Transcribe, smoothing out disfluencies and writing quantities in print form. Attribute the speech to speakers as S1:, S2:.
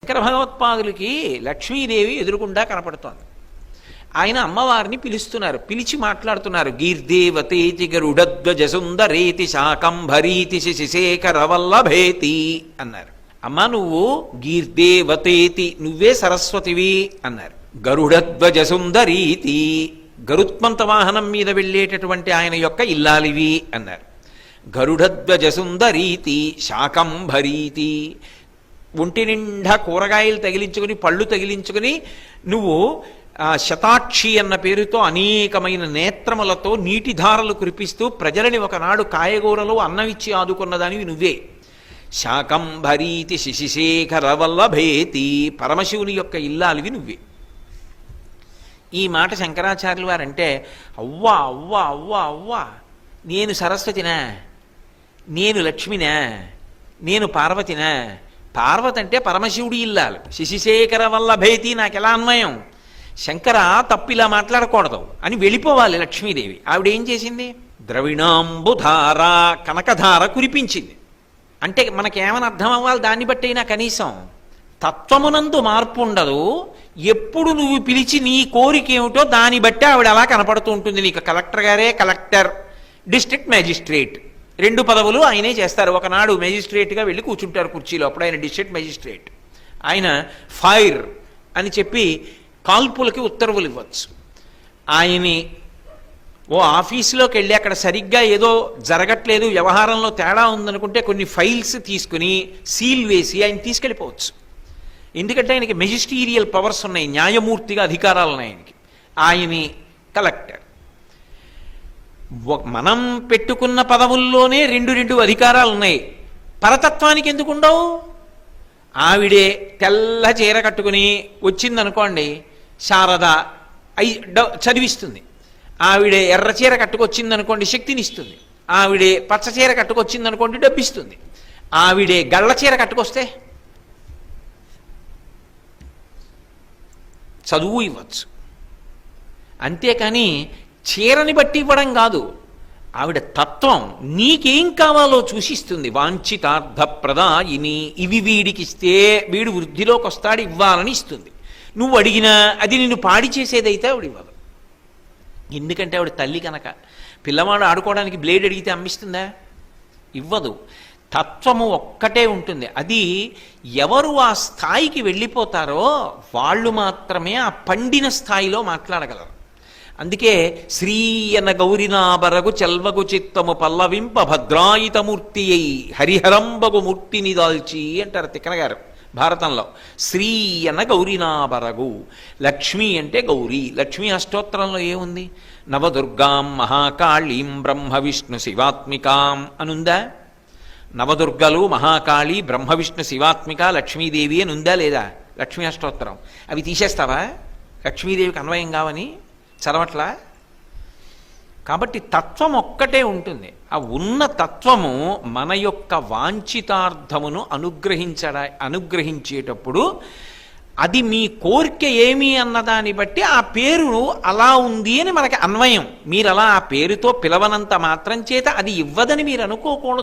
S1: శంకర భగవత్పాదులకి లక్ష్మీదేవి ఎదురుకుండా కనపడుతోంది. ఆయన అమ్మవారిని పిలుస్తున్నారు, పిలిచి మాట్లాడుతున్నారు. గీర్దేవతేతి గరుడధ్వజ సుందరేతి శాకంభరీతి శశిశేఖర వల్లభేతి అన్నారు. అమ్మ నువ్వు గీర్దేవతేతి, నువ్వే సరస్వతివి అన్నారు. గరుడధ్వజ సుందరీతి, గరుత్మంత వాహనం మీద వెళ్ళేటటువంటి ఆయన యొక్క ఇల్లాలివి అన్నారు. గరుడధ్వజ సుందరీతి శాకంభరీతి, ఒంటి నిండా కూరగాయలు తగిలించుకుని పళ్ళు తగిలించుకుని నువ్వు శతాక్షి అన్న పేరుతో అనేకమైన నేత్రములతో నీటిధారలు కురిపిస్తూ ప్రజలని ఒకనాడు కాయగూరలు అన్నమిచ్చి ఆదుకున్నదానివి నువ్వే. శాకంభరీతి శశిశేఖర వల్లభేతి, పరమశివుని యొక్క ఇల్లాలివి నువ్వే. ఈ మాట శంకరాచార్యులు వారంటే అవ్వా అవ్వా అవ్వా అవ్వా, నేను సరస్వతినా, నేను లక్ష్మినా, నేను పార్వతినా? పార్వతి అంటే పరమశివుడి ఇల్లాలు, శశిశేఖర వల్లభేతి నాకెలా అన్వయం? శంకర తప్పిలా మాట్లాడకూడదు అని వెళ్ళిపోవాలి లక్ష్మీదేవి. ఆవిడేం చేసింది? ద్రవిణాంబుధార, కనకధార కురిపించింది. అంటే మనకేమని అర్థం అవ్వాలి దాన్ని బట్టైనా కనీసం? తత్వమునందు మార్పు ఉండదు. ఎప్పుడు నువ్వు పిలిచి నీ కోరిక ఏమిటో దాన్ని బట్టి ఆవిడ అలా కనపడుతూ ఉంటుంది నీకు. కలెక్టర్ గారే కలెక్టర్, డిస్ట్రిక్ట్ మ్యాజిస్ట్రేట్, 2 పదవులు ఆయనే చేస్తారు. ఒకనాడు మెజిస్ట్రేట్గా వెళ్ళి కూర్చుంటారు కుర్చీలో, అప్పుడు ఆయన డిస్ట్రిక్ట్ మెజిస్ట్రేట్. ఆయన ఫైర్ అని చెప్పి కాల్పులకి ఉత్తర్వులు ఇవ్వచ్చు. ఆయన్ని ఓ ఆఫీసులోకి వెళ్ళి అక్కడ సరిగ్గా ఏదో జరగట్లేదు, వ్యవహారంలో తేడా ఉందనుకుంటే కొన్ని ఫైల్స్ తీసుకుని సీల్ వేసి ఆయన తీసుకెళ్ళిపోవచ్చు. ఎందుకంటే ఆయనకి మెజిస్టీరియల్ పవర్స్ ఉన్నాయి, న్యాయమూర్తిగా అధికారాలు ఉన్నాయి ఆయనకి. ఆయన్ని కలెక్టర్. మనం పెట్టుకున్న పదవుల్లోనే 2 అధికారాలు ఉన్నాయి. పరతత్వానికి ఎందుకు ఉండవు? ఆవిడే తెల్ల చీర కట్టుకుని వచ్చిందనుకోండి, శారద చదివిస్తుంది. ఆవిడే ఎర్ర చీర కట్టుకొచ్చిందనుకోండి, శక్తినిస్తుంది. ఆవిడే పచ్చ చీర కట్టుకొచ్చిందనుకోండి, డబ్బిస్తుంది. ఆవిడే గళ్ళ చీర కట్టుకొస్తే చదువు ఇవ్వచ్చు. అంతేకాని చీరని బట్టి ఇవ్వడం కాదు. ఆవిడ తత్వం నీకేం కావాలో చూసిస్తుంది. వాంఛితార్థ ప్రదాయిని, ఇవి వీడికిస్తే వీడు వృద్ధిలోకి వస్తాడు, ఇవ్వాలని ఇస్తుంది. నువ్వు అడిగినా అది నిన్ను పాడి చేసేదైతే ఆవిడ ఇవ్వదు. ఎందుకంటే ఆవిడ తల్లి కనుక. పిల్లవాడు ఆడుకోవడానికి బ్లేడ్ అడిగితే అమ్మిస్తుందా? ఇవ్వదు. తత్వము ఒక్కటే ఉంటుంది. అది ఎవరు ఆ స్థాయికి వెళ్ళిపోతారో వాళ్ళు మాత్రమే ఆ పండిన స్థాయిలో మాట్లాడగలరు. అందుకే శ్రీయన గౌరినాబరగు చెల్వగు చిత్తము పల్లవింప భద్రాయితమూర్తి అయి హరిహరంబగు మూర్తిని దాల్చి అంటారు తిక్కన గారు భారతంలో. శ్రీయన గౌరినాబరగు, లక్ష్మి అంటే గౌరీ. లక్ష్మీ అష్టోత్తరంలో ఏముంది? నవదుర్గాం మహాకాళీం బ్రహ్మ విష్ణు శివాత్మికాం అనుందా? నవదుర్గలు, మహాకాళి, బ్రహ్మ విష్ణు శివాత్మిక, లక్ష్మీదేవి అని ఉందా లేదా లక్ష్మీ అష్టోత్తరం? అవి తీసేస్తావా లక్ష్మీదేవికి అన్వయం కావని? చదవట్లా? కాబట్టి తత్వం ఒక్కటే ఉంటుంది. ఆ ఉన్న తత్వము మన యొక్క వాంఛితార్థమును అనుగ్రహించేటప్పుడు అది మీ కోరిక ఏమి అన్నదాన్ని బట్టి ఆ పేరు అలా ఉంది అని మనకి అన్వయం. మీరు అలా ఆ పేరుతో పిలవనంత మాత్రం చేత అది ఇవ్వదని మీరు అనుకోకూడదు.